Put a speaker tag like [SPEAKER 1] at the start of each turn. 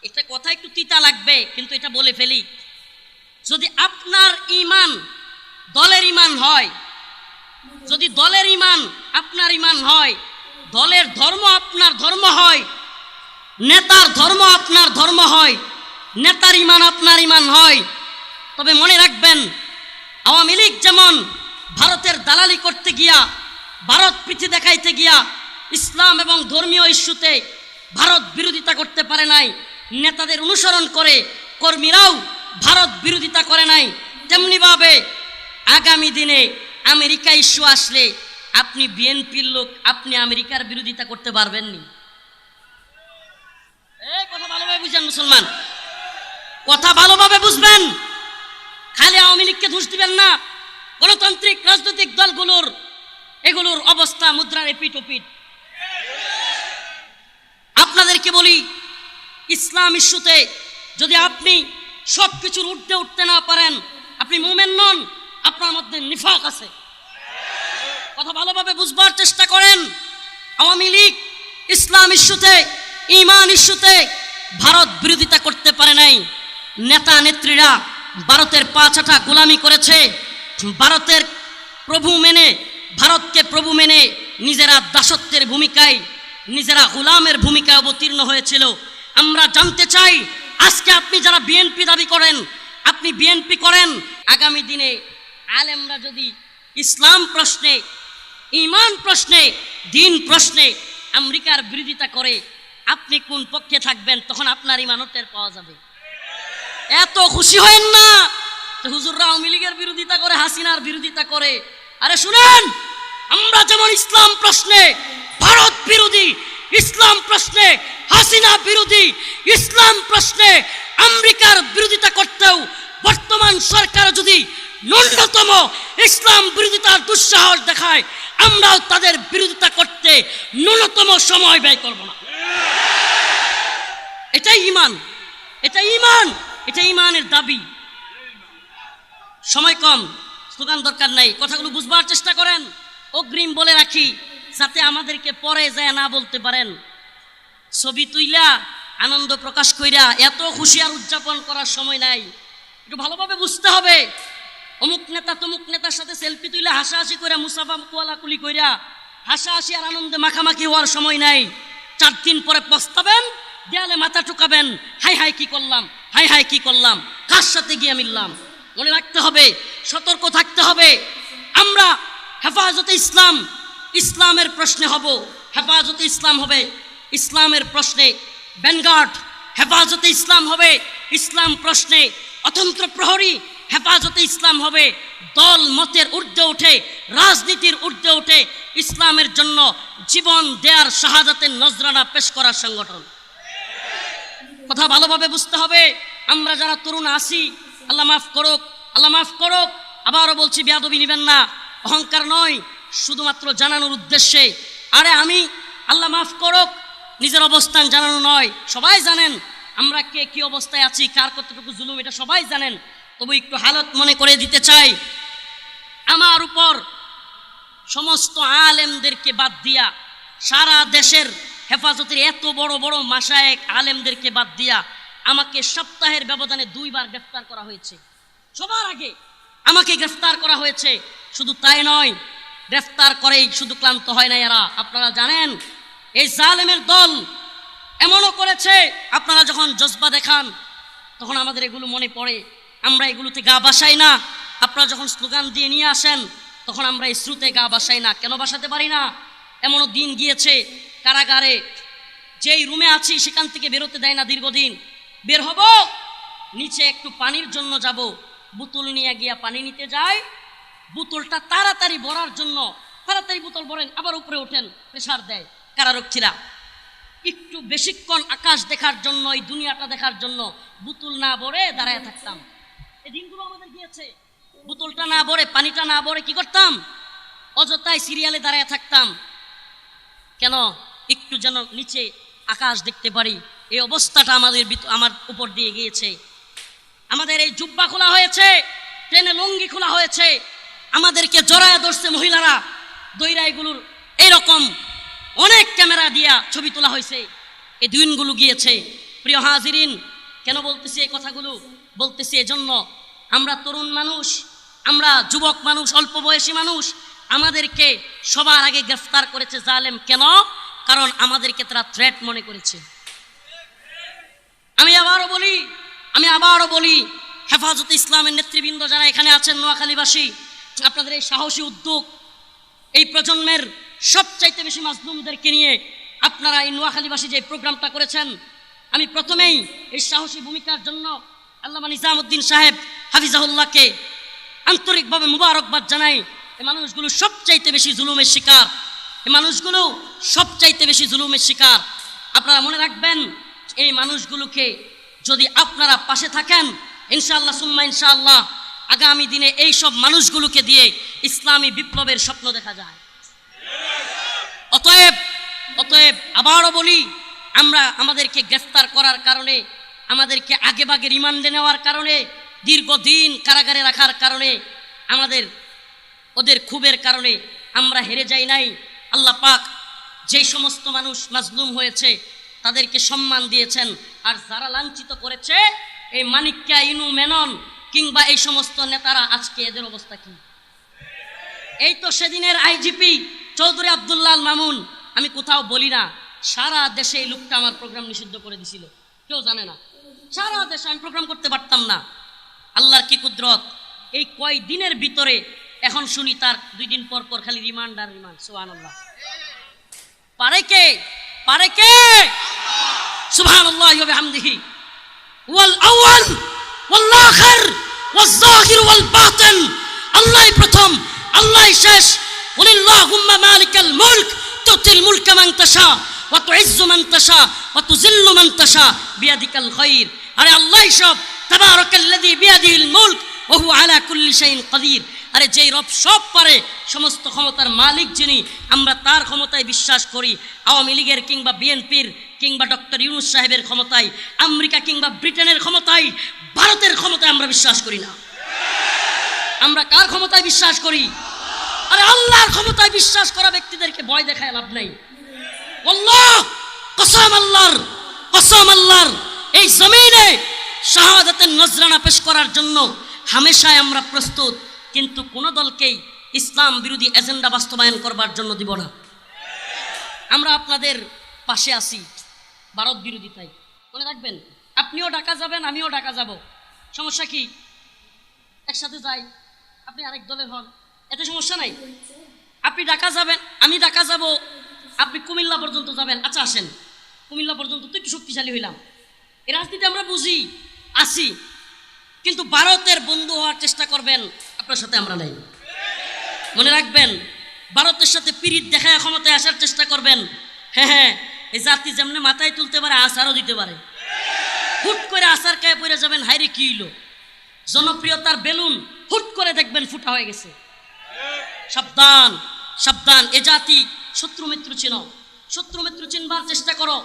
[SPEAKER 1] এটা কথা একটু তিতা লাগবে, কিন্তু এটা বলে ফেলি। যদি আপনার ঈমান দলের ঈমান হয়, যদি দলের ঈমান আপনার ঈমান হয়, দলের ধর্ম আপনার ধর্ম হয়, নেতার ধর্ম আপনার ধর্ম হয়, নেতার ঈমান আপনার ঈমান হয়, তবে মনে রাখবেন আওয়ামী লীগ যেমন ভারতের দালালি করতে গিয়া, ভারত প্রীতি দেখাইতে গিয়া ইসলাম এবং ধর্মীয় ইস্যুতে ভারত বিরোধিতা করতে পারে নাই, নেতাদের অনুসরণ করে কর্মীরাও ভারত বিরোধিতা করে নাই, তেমনিভাবে আগামী দিনে আমেরিকা ইস্যু আসলে আপনি বিএনপির লোক, আপনি আমেরিকার বিরোধিতা করতে পারবেননি। এই কথা ভালোভাবে বুঝেন মুসলমান, কথা ভালোভাবে বুঝবেন। খালি আওয়ামী লীগকে দোষ দিবেন না, গণতান্ত্রিক রাজনৈতিক দলগুলোর এগুলোর অবস্থা মুদ্রার এপিট ওপিট। আপনাদেরকে বলি, ইসলাম ইস্যুতে যদি আপনি সবকিছুর ঊর্ধ্বে উঠতে না পারেন, আপনি মুমিন নন, আপনার মধ্যে নিফাক আছে। কথা ভালোভাবে বুঝবার চেষ্টা করেন। আওয়ামী লীগ ইসলাম ইস্যুতে, ঈমান ইস্যুতে ভারত বিরোধিতা করতে পারে নাই। নেতা নেত্রীরা ভারতের পা চাটা গোলামি করেছে, ভারতের প্রভু মেনে, ভারতকে প্রভু মেনে নিজেরা দাসত্বের ভূমিকায়, নিজেরা গোলামের ভূমিকায় অবতীর্ণ হয়েছিল। আমরা জানতে চাই, আজকে আপনি যারা বিএনপি দাবি করেন, আপনি বিএনপি করেন, আগামী দিনে আলেমরা যদি ইসলাম প্রশ্নে, ঈমান প্রশ্নে, দ্বীন প্রশ্নে আমেরিকার বিরোধিতা করে, আপনি কোন পক্ষে থাকবেন? তখন আপনার ঈমানও টের পাওয়া যাবে। এত খুশি হয়েন না হুজুররা আওয়ামী লীগের বিরোধিতা করে, হাসিনার বিরোধিতা করে। আরে শুনেন, আমরা যেমন ইসলাম প্রশ্নে ভারত বিরোধী, ইসলাম প্রশ্নে হাসিনা বিরোধী, ইসলাম প্রশ্নে আমেরিকার বিরোধিতা করতেও বর্তমান সরকার যদি ন্যূনতম ইসলাম বিরোধিতার দুঃসাহস দেখায়, আমরাও তাদের বিরোধিতা করতে ন্যূনতম সময় ব্যয় করব না। এটাই ঈমান, এটা ঈমান, এটা ঈমানের দাবি। সময় কম, স্লোগান দরকার নাই, কথাগুলো বুঝবার চেষ্টা করেন। অগ্রিম বলে রাখি, যাতে আমাদেরকে পরে যায় না বলতে পারেন, ছবি তুইলা আনন্দ প্রকাশ কইরা এত খুশি আর উদযাপন করার সময় নাই। একটু ভালোভাবে বুঝতে হবে, অমুক নেতা তমুক নেতার সাথে সেলফি তুইলা হাসাহাসি করে, মুসাফা কুয়ালাকুলি কইরা হাসাহাসি আর আনন্দে মাখামাখি হওয়ার সময় নাই। 4 দিন পরে পস্তাবেন, দেয়ালে মাথা ঠুকাবেন, হাই হাই কি করলাম, হাই হাই কি করলাম, কার সাথে গিয়ে মিললাম। মনে রাখতে হবে, সতর্ক থাকতে হবে। আমরা হেফাজতে ইসলাম, ইসলামের প্রশ্নে হব, হেফাজতে ইসলাম হবে ইসলামের প্রশ্নে ভ্যানগার্ড, হেফাজতে ইসলাম হবে ইসলাম প্রশ্নে অতন্ত্র প্রহরী, হেফাজতে ইসলাম হবে দল মতের ঊর্ধ্বে উঠে, রাজনীতির ঊর্ধ্বে উঠে ইসলামের জন্য জীবন দেয়ার শাহাদাতের নজরানা পেশ করার সংগঠন। কথা ভালোভাবে বুঝতে হবে। আমরা যারা তরুণ আছি, আল্লাহ মাফ করুক, আল্লাহ মাফ করুক। আবারও বলছি, বেয়াদবি নেবেন না, অহংকার নয়, শুধুমাত্র জানানোর উদ্দেশ্যে। আরে আমি, আল্লাহ মাফ করুক, নিজের অবস্থান জানানো নয়, সবাই জানেন আমরা কে কি অবস্থায় আছি, কার কতটুকু জুলুম, এটা সবাই জানেন। তবু একটু হালত মনে করে দিতে চাই। আমার উপর সমস্ত আলেমদেরকে বাদ দিয়া, সারা দেশের হেফাজতের এত বড় বড় মাশায়েখ আলেমদেরকে বাদ দিয়া আমাকে সপ্তাহের ব্যবধানে 2 বার গ্রেফতার করা হয়েছে। সবার আগে আমাকে গ্রেফতার করা হয়েছে। শুধু তাই নয়, গ্রেফতার করেই শুধু ক্লান্ত হয় না এরা। আপনারা জানেন, এই জালেমের দল এমনও করেছে, আপনারা যখন জজবা দেখান তখন আমাদের এগুলো মনে পড়ে, আমরা এগুলোতে গা বাসাই না। আপনারা যখন স্লোগান দিয়ে নিয়ে আসেন তখন আমরা এই শ্রুতে গা বাসাই না। কেন বাসাতে পারি না? এমনও দিন গিয়েছে, কারাগারে যেই রুমে আছি সেখান থেকে বেরোতে দেয় না দীর্ঘদিন। বের হব, নিচে একটু পানির জন্য যাব, বোতল নিয়ে গিয়া পানি নিতে যায়, বোতলটা তাড়াতাড়ি ভরার জন্য তাড়াতাড়ি বোতল ভরেন, আবার উপরে ওঠেন, প্রেসার দেয় কারারক্ষীরা। একটু বেশিক্ষণ আকাশ দেখার জন্য, এই দুনিয়াটা দেখার জন্য বোতল না ভরে দাঁড়ায় থাকতাম। এই দিনগুলো আমাদের গিয়েছে। বোতলটা না ভরে, পানিটা না ভরে কি করতাম? অযথায় সিরিয়ালে দাঁড়ায় থাকতাম। কেন? একটু যেন নিচে আকাশ দেখতে পারি। এই অবস্থাটা আমার উপর দিয়ে গিয়েছে। আমাদের এই জুব্বা খোলা হয়েছে, ট্রেনে লুঙ্গি খোলা হয়েছে, আমাদেরকে জড়ায় ধরছে মহিলারা, দইরা এগুলোর এইরকম অনেক ক্যামেরা দিয়া ছবি তোলা হয়েছে। এই দিনগুলো গিয়েছে। প্রিয় হাজিরিন, কেন বলতেছি এই কথাগুলো? বলতেছি এজন্য, আমরা তরুণ মানুষ, আমরা যুবক মানুষ, অল্প বয়সী মানুষ, আমাদেরকে সবার আগে গ্রেফতার করেছে জালেম। কেন? কারণ আমাদেরকে তারা থ্রেট মনে করেছে। আমি আবারও বলি, হেফাজতে ইসলামের নেতৃবৃন্দ যারা এখানে আছেন, নোয়াখালীবাসী, আপনাদের এই সাহসী উদ্যোগ, এই প্রজন্মের সবচাইতে বেশি মাজলুমদেরকে নিয়ে আপনারা এই নোয়াখালীবাসী যে প্রোগ্রামটা করেছেন, আমি প্রথমেই এই সাহসী ভূমিকার জন্য আল্লামা নিজামউদ্দিন সাহেব হাফিজাহুল্লাহকে আন্তরিকভাবে মুবারকবাদ জানাই। এই মানুষগুলো সবচাইতে বেশি জুলুমের শিকার, আপনারা মনে রাখবেন, এই মানুষগুলোকে যদি আপনারা পাশে থাকেন, ইনশাআল্লাহ সুম্মা ইনশাআল্লাহ আগামী দিনে এই সব মানুষগুলোকে দিয়ে ইসলামী বিপ্লবের স্বপ্ন দেখা যায়। অতএব আবারও বলি, আমাদেরকে গ্রেফতার করার কারণে, আমাদেরকে আগেভাগে রিমান্ডে নেওয়ার কারণে, দীর্ঘদিন কারাগারে রাখার কারণে, ওদের ক্ষোভের কারণে আমরা হেরে যাই নাই। আল্লাহ পাক যেই সমস্ত মানুষ মাজলুম হয়েছে তাদেরকে সম্মান দিয়েছেন, আর যারা লাঞ্ছিত করেছে, এই মানিক্কা, ইনু, মেনন কিংবা এই সমস্ত নেতারা, আজকে এদের অবস্থা কি? এই তো সেদিনের আইজিপি চৌধুরী আব্দুল্লাহ আল মামুন, আমি কোথাও বলি না, সারা দেশে এই লোকটা আমার প্রোগ্রাম নিষিদ্ধ করে দিছিল, কেউ জানে না। সারা দেশে আমি প্রোগ্রাম করতে পারতাম না। আল্লাহর কি কুদরত, এই কয় দিনের ভিতরে এখন শুনি তার 2 দিন পর পর খালি রিমান্ড আর রিমান্ড। সুবহানাল্লাহ। পারে কে? সুবহানাল্লাহি ওয়া বিহামদিহি। ওয়াল আউয়াল ওয়াল আখির ওয়াজ যাহির ওয়াল বাতিন। আল্লাহই প্রথম, আল্লাহই শেষ। ওয়ালিল্লাহুম্মা মালিকাল মুলক তুতিল মুলকা মান তাশা ওয়া তুইজ্জু মান তাশা ওয়া তুযিল্লু মান তাশা বিয়াদিকাল খায়র। আরে আল্লাহই সব। তাবারাকাল্লাযী বিয়াদিহিল মুলক ওয়া হুয়া আলা কুল্লি শাইইন কাদির। আরে যেই রব সব পারে, সমস্ত ক্ষমতার মালিক যিনি, আমরা তার ক্ষমতায় বিশ্বাস করি। আওয়ামী লীগের কিংবা বিএনপির কিংবা ডক্টর ইউনূস সাহেবের ক্ষমতায়, আমেরিকা কিংবা ব্রিটেনের ক্ষমতায়, ভারতের ক্ষমতায় আমরা বিশ্বাস করি না। আমরা কার ক্ষমতায় বিশ্বাস করি? আরে আল্লাহর ক্ষমতায় বিশ্বাস করা ব্যক্তিদেরকে ভয় দেখায় লাভ নাই। আল্লাহ কসম, আল্লাহর এই জমিনে শাহাদাতের নজরানা পেশ করার জন্য হামেশাই আমরা প্রস্তুত, কিন্তু কোন দলকেই ইসলাম বিরোধী এজেন্ডা বাস্তবায়ন করবার জন্য দিব না। আমরা আপনাদের পাশে আছি, ভারত বিরোধিতায়। মনে রাখবেন, আপনিও ঢাকা যাবেন, আমিও ঢাকা যাব, সমস্যা কি? একসাথে যাই, আপনি আরেক দলের হন, এতে সমস্যা নাই। আপনি ঢাকা যাবেন, আমি ঢাকা যাব, আপনি কুমিল্লা পর্যন্ত যাবেন। আচ্ছা আসেন, কুমিল্লা পর্যন্ত তো একটু শক্তিশালী হইলাম। এই রাজনীতি আমরা বুঝি, আসি, কিন্তু ভারতের বন্ধু হওয়ার চেষ্টা করবেন, আপনার সাথে আমরা নাই। মনে রাখবেন, ভারতের সাথে পিরিত দেখায় ক্ষমতায় আসার চেষ্টা করবেন। হ্যাঁ, এই জাতি যেমনি মাথায় তুলতে পারে, আসারও দিতে পারে। হুট করে আসার কায়ে পড়ে যাবেন, হাইরে কি হইল, জনপ্রিয়তার বেলুন হুট করে দেখবেন ফুটা হয়ে গেছে। সাবধান, এ জাতি শত্রু মিত্র চিনো, শত্রু মিত্র চিনবার চেষ্টা করো।